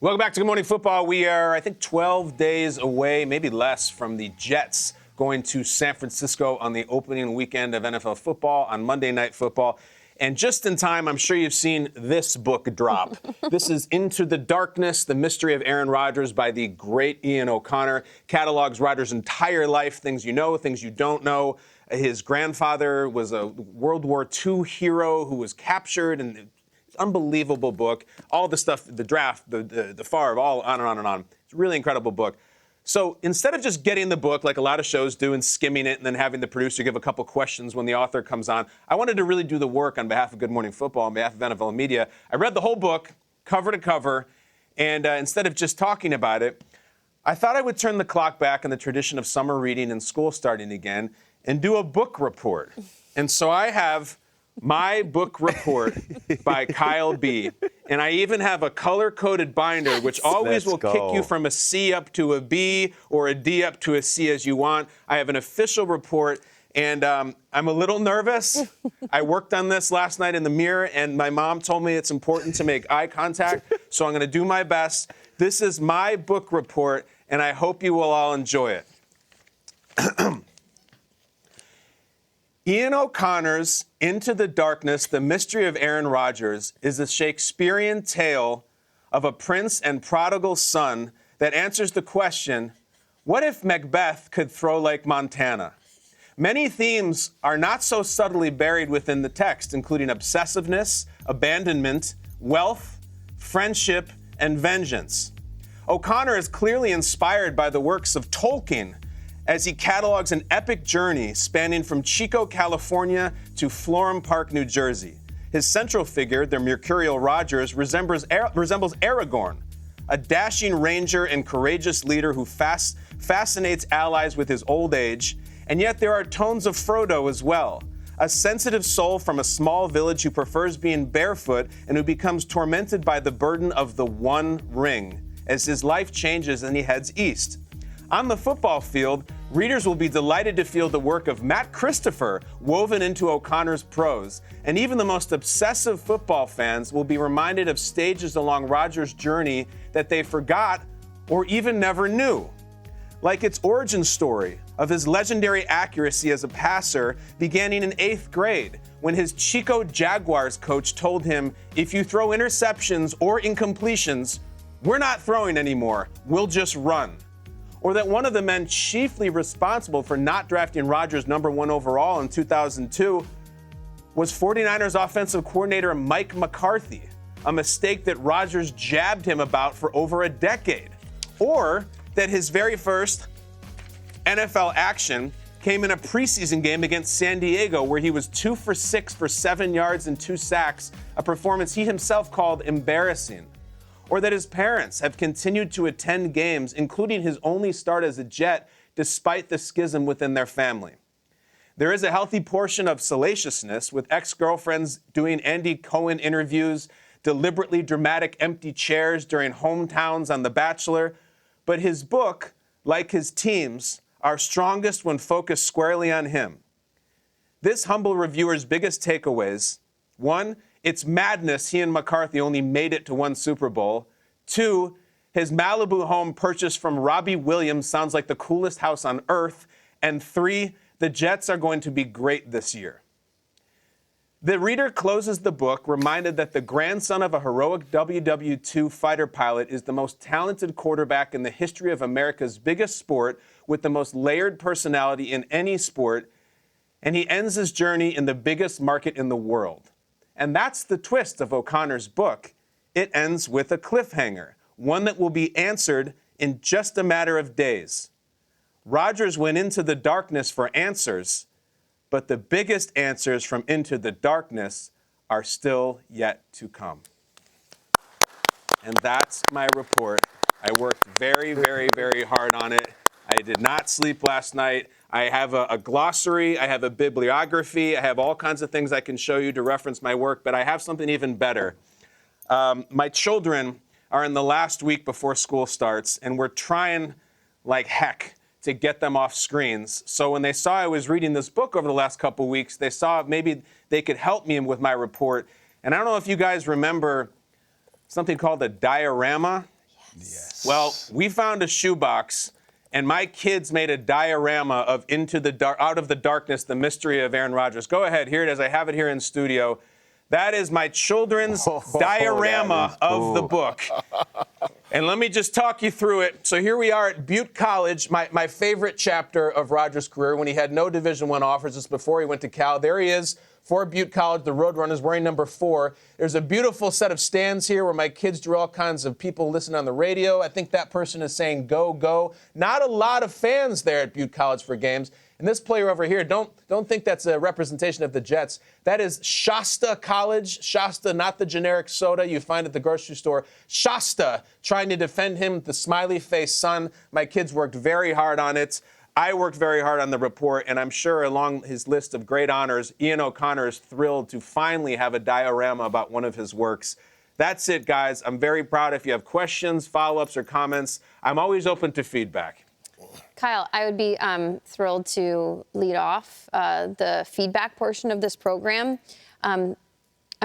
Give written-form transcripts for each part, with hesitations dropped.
Welcome back to Good Morning Football. We are, I think, 12 days away, maybe less, from the Jets going to San Francisco on the opening weekend of NFL football on Monday Night Football. And just in time, I'm sure you've seen this book drop. This is Into the Darkness, The Mystery of Aaron Rodgers by the great Ian O'Connor. Catalogs Rodgers' entire life, things you know, things you don't know. His grandfather was a World War II hero who was captured, and unbelievable book. All the stuff, the draft, the Favre, all on and on and on. It's a really incredible book. So instead of just getting the book like a lot of shows do and skimming it and then having the producer give a couple questions when the author comes on, I wanted to really do the work on behalf of Good Morning Football, on behalf of NFL Media. I read the whole book, cover to cover, and instead of just talking about it, I thought I would turn the clock back in the tradition of summer reading and school starting again and do a book report. And so I have my book report by Kyle B. And I even have a color-coded binder, which always will kick you from a C up to a B or a D up to a C as you want. I have an official report, and I'm a little nervous. I worked on this last night in the mirror, and my mom told me it's important to make eye contact, so I'm going to do my best. This is my book report, and I hope you will all enjoy it. Ian O'Connor's Into the Darkness, The Mystery of Aaron Rodgers is a Shakespearean tale of a prince and prodigal son that answers the question, what if Macbeth could throw like Montana? Many themes are not so subtly buried within the text, including obsessiveness, abandonment, wealth, friendship, and vengeance. O'Connor is clearly inspired by the works of Tolkien, as he catalogs an epic journey spanning from Chico, California to Florham Park, New Jersey. His central figure, the mercurial Rodgers, resembles Aragorn, a dashing ranger and courageous leader who fascinates allies with his old age. And yet there are tones of Frodo as well, a sensitive soul from a small village who prefers being barefoot and who becomes tormented by the burden of the One Ring as his life changes and he heads east. On the football field, readers will be delighted to feel the work of Matt Christopher woven into O'Connor's prose, and even the most obsessive football fans will be reminded of stages along Rodgers' journey that they forgot or even never knew. Like its origin story of his legendary accuracy as a passer beginning in 8th grade, when his Chico Jaguars coach told him, if you throw interceptions or incompletions, we're not throwing anymore, we'll just run. Or that one of the men chiefly responsible for not drafting Rodgers #1 overall in 2002 was 49ers offensive coordinator Mike McCarthy, a mistake that Rodgers jabbed him about for over a decade. Or that his very first NFL action came in a preseason game against San Diego where he was 2 for 6 for 7 yards and 2 sacks, a performance he himself called embarrassing. Or that his parents have continued to attend games, including his only start as a Jet, despite the schism within their family. There is a healthy portion of salaciousness, with ex-girlfriends doing Andy Cohen interviews, deliberately dramatic empty chairs during hometowns on The Bachelor, but his book, like his teams, are strongest when focused squarely on him. This humble reviewer's biggest takeaways: 1, it's madness he and McCarthy only made it to 1 Super Bowl. 2, his Malibu home purchased from Robbie Williams sounds like the coolest house on earth. And 3, the Jets are going to be great this year. The reader closes the book reminded that the grandson of a heroic WW2 fighter pilot is the most talented quarterback in the history of America's biggest sport, with the most layered personality in any sport, and he ends his journey in the biggest market in the world. And that's the twist of O'Connor's book. It ends with a cliffhanger, one that will be answered in just a matter of days. Rodgers went into the darkness for answers, but the biggest answers from Into the Darkness are still yet to come. And that's my report. I worked very, very, very hard on it. I did not sleep last night. I have a glossary, I have a bibliography, I have all kinds of things I can show you to reference my work, but I have something even better. My children are in the last week before school starts, and we're trying like heck to get them off screens. So when they saw I was reading this book over the last couple weeks, they saw maybe they could help me with my report. And I don't know if you guys remember something called a diorama. Yes. Well, we found a shoebox, and my kids made a diorama of Out of the Darkness, the Mystery of Aaron Rodgers. Go ahead, here it is. I have it here in studio. That is my children's diorama of the book. And let me just talk you through it. So here we are at Butte College, my favorite chapter of Rodgers' career when he had no Division I offers. Just before he went to Cal. There he is for Butte College, the Roadrunners, wearing number 4. There's a beautiful set of stands here where my kids drew all kinds of people listening on the radio. I think that person is saying, go, go. Not a lot of fans there at Butte College for games. And this player over here, don't think that's a representation of the Jets. That is Shasta College. Shasta, not the generic soda you find at the grocery store. Shasta, trying to defend him, the smiley-faced son. My kids worked very hard on it. I worked very hard on the report, and I'm sure along his list of great honors, Ian O'Connor is thrilled to finally have a diorama about one of his works. That's it, guys. I'm very proud. If you have questions, follow-ups, or comments, I'm always open to feedback. Kyle, I would be thrilled to lead off the feedback portion of this program. I'm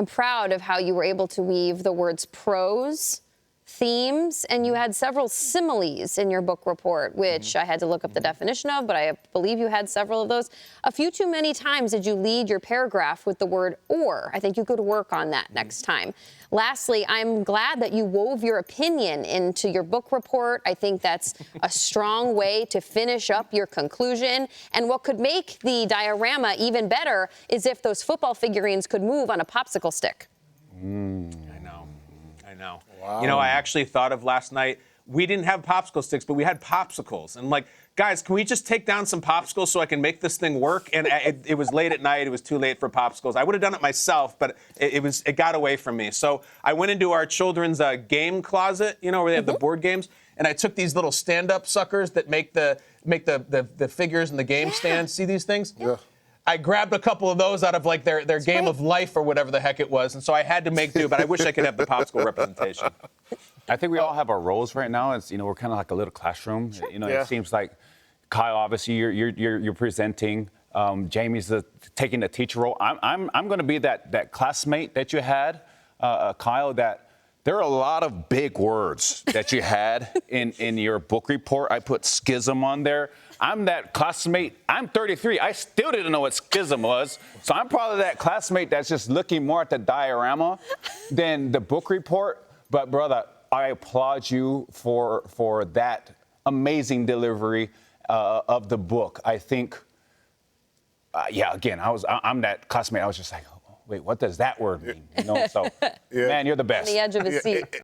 proud of how you were able to weave the words prose, themes, and you had several similes in your book report, which I had to look up the definition of, but I believe you had several of those. A few too many times did you lead your paragraph with the word or. I think you could work on that next time. Lastly, I'm glad that you wove your opinion into your book report. I think that's a strong way to finish up your conclusion. And what could make the diorama even better is if those football figurines could move on a popsicle stick. I know. Wow. You know, I actually thought of last night, we didn't have popsicle sticks, but we had popsicles. And like, guys, can we just take down some popsicles so I can make this thing work? And it was late at night. It was too late for popsicles. I would have done it myself, but it got away from me. So I went into our children's game closet, you know, where they have the board games. And I took these little stand-up suckers that make the figures and the game stands. See these things? Yeah. I grabbed a couple of those out of like their game of life or whatever the heck it was, and so I had to make do, but I wish I could have the popsicle representation. I think we all have our roles right now. It's, you know, we're kind of like a little classroom. Sure. You know, It seems like Kyle, obviously you're presenting. Jamie's taking the teacher role. I'm going to be that classmate that you had, Kyle. That there are a lot of big words that you had in your book report. I put schism on there. I'm that classmate. I'm 33. I still didn't know what schism was. So I'm probably that classmate that's just looking more at the diorama than the book report. But, brother, I applaud you for that amazing delivery of the book. I think, again, I'm that classmate. I was just like, wait, what does that word mean? You know, so, man, you're the best. On the edge of his seat.